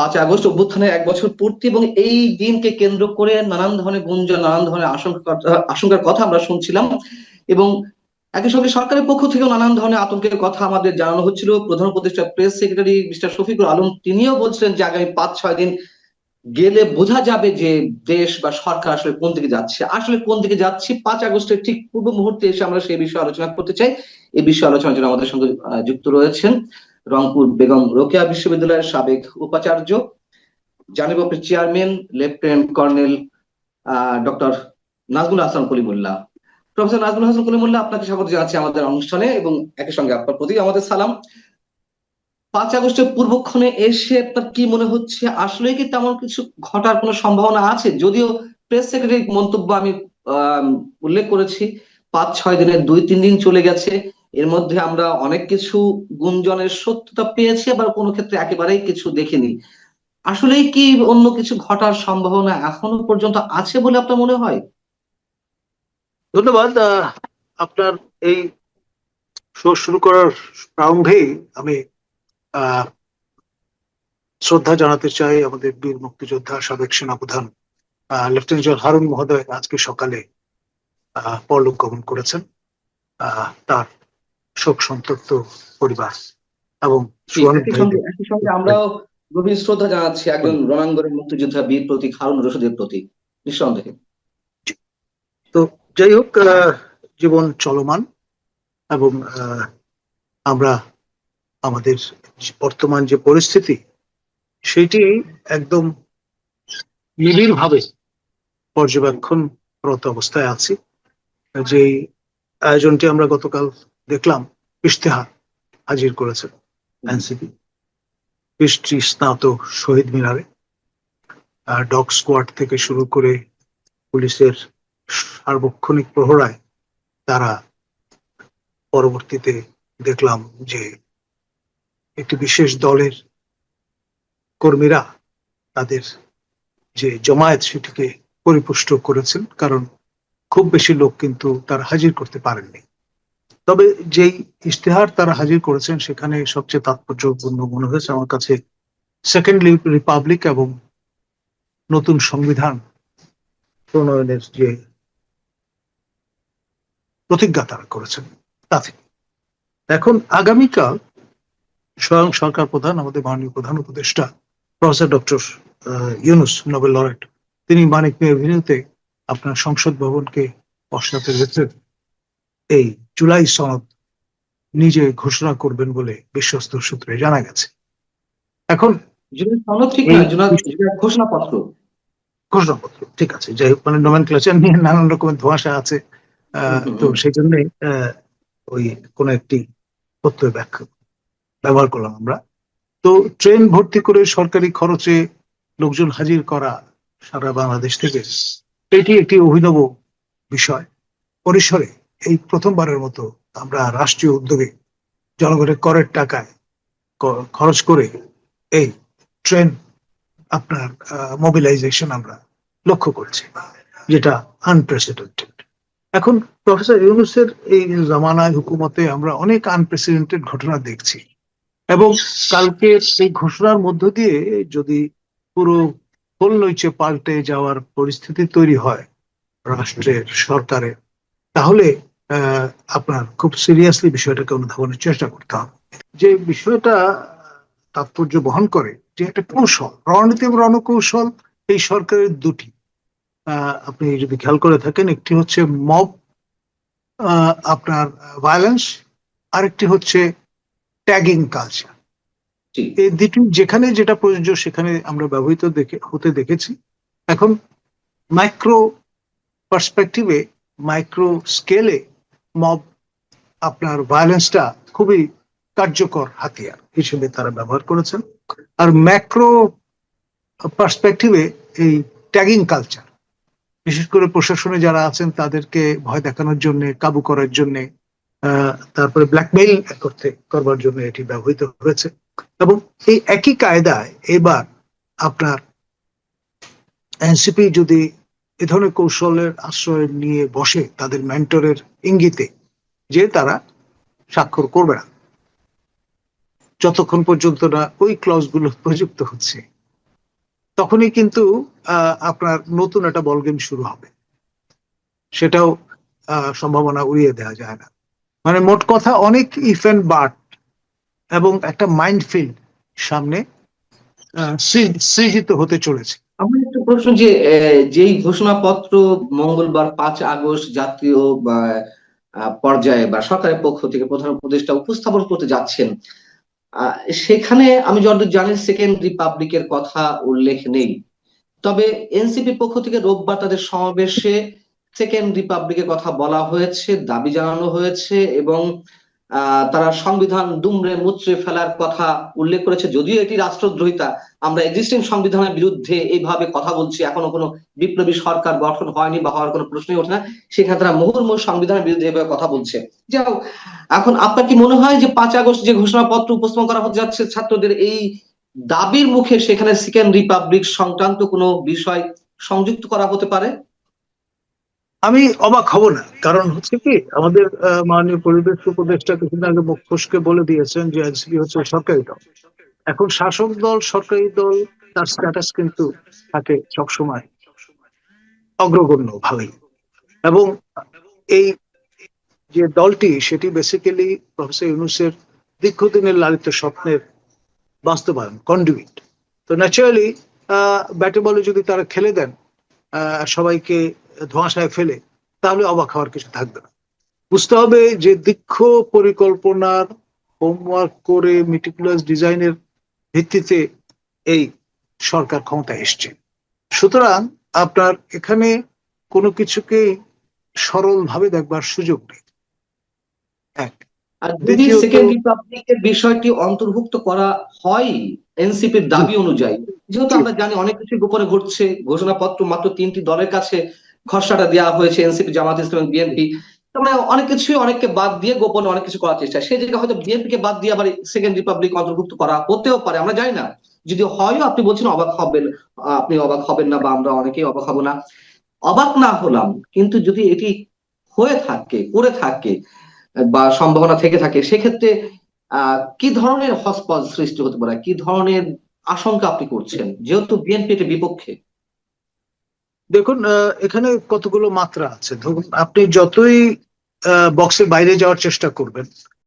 5 August অভ্যুত্থানের 1 বছর পূর্তি এবং এই দিনকে কেন্দ্র করে নানান ধরনের গুঞ্জন, নানান ধরনের আশঙ্কার কথা আমরা শুনছিলাম। এবং একই সঙ্গে সরকারের পক্ষ থেকেও নানান ধরনের আতঙ্কের কথা আমাদের জানানো হচ্ছিল। প্রধান উপদেষ্টা press secretary mister Shafiqul Alam তিনিও বলছিলেন যে আগামী 5-6 দিন গেলে বোঝা যাবে যে দেশ বা সরকার আসলে কোন দিকে যাচ্ছে। আসলে কোন দিকে যাচ্ছি 5 আগস্টের ঠিক পূর্ব মুহূর্তে এসে আমরা সেই বিষয়ে আলোচনা করতে চাই। এই বিষয়ে আলোচনার জন্য আমাদের সঙ্গে যুক্ত রয়েছেন রংপুর বেগম রোকেয়া বিশ্ববিদ্যালয়ের সাবেক উপাচার্য, জানিবপের chairman lieutenant colonel doctor Nazmul Hasan Kalimullah. Professor Nazmul Hasan Kalimullah, আপনাকে স্বাগত জানাচ্ছি আমাদের অনুষ্ঠানে এবং একই সঙ্গে আপনার প্রতি আমাদের সালাম। 5 আগস্টের পূর্বক্ষণে এসে আপনার কি মনে হচ্ছে, আসলে কি তেমন কিছু ঘটার কোনো সম্ভাবনা আছে? যদিও প্রেস সেক্রেটারির মন্তব্য আমি আহ উল্লেখ করেছি, 5-6 দিনের 2-3 দিন চলে গেছে, এর মধ্যে আমরা অনেক কিছু গুঞ্জনের সত্যতা পেয়েছি, আবার কোনো ক্ষেত্রে একেবারেই কিছু দেখিনি। আসলেই কি অন্য কিছু ঘটার সম্ভাবনা এখনো পর্যন্ত আছে বলে আপনার মনে হয়? ধন্যবাদ। আপনার এই শো শুরু করার প্রারম্ভেই আমি শ্রদ্ধা জানাতে চাই আমাদের বীর মুক্তিযোদ্ধা সাবেক সেনাপ্রধান লেফটেন্যান্ট জেনারেল হারুন মহোদয় আজকে সকালে পরলোক গমন করেছেন। তার শোক সন্তপ্ত পরিবার এবং একই সঙ্গে আমরাও গভীর শ্রদ্ধা জানাচ্ছি একজন রণাঙ্গনের মুক্তিযোদ্ধা বীর প্রতীক হারুন রশিদের প্রতি, নিঃসন্দেহে। তো যাই হোক, জীবন চলমান এবং আমরা আমাদের বর্তমান যে পরিস্থিতি সেটি একদম নিবিড় ভাবে পর্যবেক্ষণরত অবস্থায় আছি। যে আয়োজনটি আমরা গতকাল দেখলাম, ইশতেহার হাজির করেছেন এনসিপি 20টি স্নাত শহীদ মিনারে, ডগ স্কোয়াড থেকে শুরু করে পুলিশের সার্বক্ষণিক প্রহরায় তারা পরবর্তীতে দেখলাম যে একটি বিশেষ দলের কর্মীরা তাদের যে জমায়েত সেটিকে পরিপুষ্ট করেছেন, কারণ খুব বেশি লোক কিন্তু তারা হাজির করতে পারেননি। তবে যেই ইশতেহার তারা হাজির করেছেন সেখানে সবচেয়ে তাৎপর্যপূর্ণ মনে হয়েছে আমার কাছে সেকেন্ড রিপাবলিক এবং নতুন সংবিধান প্রণয়নের যে প্রতিজ্ঞা তারা করেছেন তা থেকে। এখন আগামীকাল স্বয়ং সরকার প্রধান, আমাদের মাননীয় প্রধান উপদেষ্টা professor doctor Yunus, Nobel laureate, তিনি মানিক মিয়া এভিনিউতে আপনার সংসদ ভবনকে পশ্চাতে রেখে এই জুলাই সনদ নিজে ঘোষণা করবেন বলে বিশ্বস্ত সূত্রে জানা গেছে। এখন ঘোষণাপত্র ঠিক আছে, যাই হোক, মানে নোমেনক্লেচার নিয়ে নানান রকমের ধোঁয়াশা আছে, তো সেই জন্য ওই কোন একটি প্রত্যয় ব্যাখ্যা ব্যবহার করলাম আমরা। তো ট্রেন ভর্তি করে সরকারি খরচে লোকজন হাজির করা সারা বাংলাদেশ থেকে, এটি একটি অভিনব বিষয় পরিসরে। এই প্রথমবারের মতো আমরা রাষ্ট্রীয় উদ্যোগে জনগণের করের টাকায় খরচ করে এই ট্রেন আপনার মোবিলাইজেশন আমরা লক্ষ্য করছি, যেটা আনপ্রেসিডেন্টেড। এখন প্রফেসর ইউনূসের এই জামানায় হুকুমতে আমরা অনেক আনপ্রেসিডেন্টেড ঘটনা দেখছি, এবং কালকে এই ঘোষণার মধ্য দিয়ে যদি পুরো ফুল নইচে পাল্টে যাওয়ার পরিস্থিতি তৈরি হয় রাষ্ট্রের, সরকারের, তাহলে আপনার খুব সিরিয়াসলি বিষয়টাকে অনুধাবনের চেষ্টা করতে হবে। যে বিষয়টা তাৎপর্য বহন করে যে একটা কৌশল, রণনীতি এবং রণকৌশল এই সরকারের দুটি, আপনি যদি খেয়াল করে থাকেন, একটি হচ্ছে মব আপনার ভায়োলেন্স, আরেকটি হচ্ছে ট্যাগিং কালচার। এই দুটি যেখানে যেটা প্রযোজ্য সেখানে আমরা ব্যবহৃত হতে দেখেছি। এখন মাইক্রো পার্সপেক্টিভে, মাইক্রো স্কেলে মব আপনার ভায়োলেন্সটা খুবই কার্যকর হাতিয়ার হিসেবে তারা ব্যবহার করেছেন, আর ম্যাক্রো পার্সপেক্টিভে এই ট্যাগিং কালচার, বিশেষ করে প্রশাসনে যারা আছেন তাদেরকে ভয় দেখানোর জন্য, কাবু করার জন্য, তারপরে ব্ল্যাকমেইল করবার জন্য এটি ব্যবহৃত হয়েছে। এবং এই একই কায়দায় এবার আপনার এনসিপি যদি এ ধরনের কৌশলের আশ্রয় নিয়ে বসে তাদের মেন্টরের ইঙ্গিতে, যে তারা স্বাক্ষর করবে না যতক্ষণ পর্যন্ত না ওই ক্লজগুলো প্রযুক্ত হচ্ছে, তখনই কিন্তু আপনার নতুন একটা বল গেম শুরু হবে, সেটাও সম্ভাবনা উড়িয়ে দেওয়া যায় না। মানে মোট কথা অনেক ইফ এন্ড বাট এবং একটা মাইন্ডফিল্ড সামনে সৃজিত হতে চলেছে। আমার একটা প্রশ্ন যে যেই ঘোষণাপত্র মঙ্গলবার 5 আগস্ট জাতীয় বা পর্যায়ে বা সরকারের পক্ষ থেকে প্রধান উপদেষ্টা উপস্থাপন করতে যাচ্ছেন, আহ, সেখানে আমি যতদূর জানি সেকেন্ড রিপাবলিকের কথা উল্লেখ নেই। তবে এনসিপির পক্ষ থেকে রোববার তাদের সমাবেশে সেকেন্ড রিপাবলিকের কথা বলা হয়েছে, দাবি জানানো হয়েছে, এবং তারা সংবিধান দুমড়ে মুচড়ে ফেলার কথা উল্লেখ করেছে। যদিও এটি রাষ্ট্রদ্রোহিতা, আমরা এক্সিস্টিং সংবিধানের বিরুদ্ধে এইভাবে কথা বলছি, এখনো কোনো বিপ্লবী সরকার গঠন হয়নি বা হওয়ার কোনো প্রশ্নই ওঠে না, সেখানে তারা মুহুর্মুহু সংবিধানের বিরুদ্ধে এভাবে কথা বলছে। যাও, এখন আপনার কি মনে হয় যে 5 আগস্ট যে ঘোষণাপত্র উপস্থাপন করা হতে যাচ্ছে ছাত্রদের এই দাবির মুখে সেখানে সেকেন্ড রিপাবলিক সংক্রান্ত কোনো বিষয় সংযুক্ত করা হতে পারে? আমি অবাক হব না, কারণ হচ্ছে কি আমাদের মাননীয় পরিবেশ উপদেষ্টা কিছুদিন আগে মুখ ফসকে বলে দিয়েছেন যে এনসিপি হচ্ছে সরকারি দল। এখন শাসক দল সরকারি দল, তার স্ট্যাটাস কিন্তু থাকে সবসময় অগ্রগণ্য ভাবেই। এবং এই যে দলটি সেটি বেসিক্যালি প্রফেসর ইউনূসের দীর্ঘদিনের লালিত স্বপ্নের বাস্তবায়ন, কন্ডুইট। তো ন্যাচারালি ব্যাটে বলে যদি তারা খেলে দেন সবাইকে ধোঁয়াশায় ফেলে, তাহলে অবাক হওয়ার কিছু থাকবে না। বুঝতে হবে যে দীর্ঘ পরিকল্পনার হোমওয়ার্ক করে মেটিকুলাস ডিজাইনের ভিত্তিতে এই সরকার ক্ষমতায় এসছে। সুতরাং আপনার এখানে কোনো কিছুকেই সরল ভাবে দেখবার সুযোগ নেই। এক, আর যদি দ্বিতীয়ত, সেকেন্ড রিপাবলিকের বিষয়টি অন্তর্ভুক্ত করা হয় এনসিপির জি, দাবি অনুযায়ী, যেহেতু জি, আমরা জানি অনেক কিছু গোপনে ঘটছে, ঘোষণাপত্র মাত্র 3টি দলের কাছে খসড়াটা দেওয়া হয়েছে, এনসিপি, জামাত ইসলাম এবং বিএনপি। তার মানে অনেক কিছুই অনেককে বাদ দিয়ে গোপনে অনেক কিছু করার চেষ্টা, সেই জায়গায় হয়তো বিএনপি কে বাদ দিয়ে আবার সেকেন্ড রিপাবলিক অন্তর্ভুক্ত করা হতেও পারে, আমরা জানি না। যদি হয়, আপনি বলছেন অবাক হবেন, আপনি অবাক হবেন না বা আমরা অনেকেই অবাক হব না। অবাক না হলাম, কিন্তু যদি এটি হয়ে থাকে, করে থাকে বা সম্ভাবনা থেকে থাকে, সেক্ষেত্রে কি ধরনের হটস্পট সৃষ্টি হতে পারে, কি ধরনের আশঙ্কা আপনি করছেন, যেহেতু বিএনপি এর বিপক্ষে? দেখুন এখানে কতগুলো মাত্রা আছে। ধরুন আপনি যতই বক্সের বাইরে যাওয়ার চেষ্টা করবেন,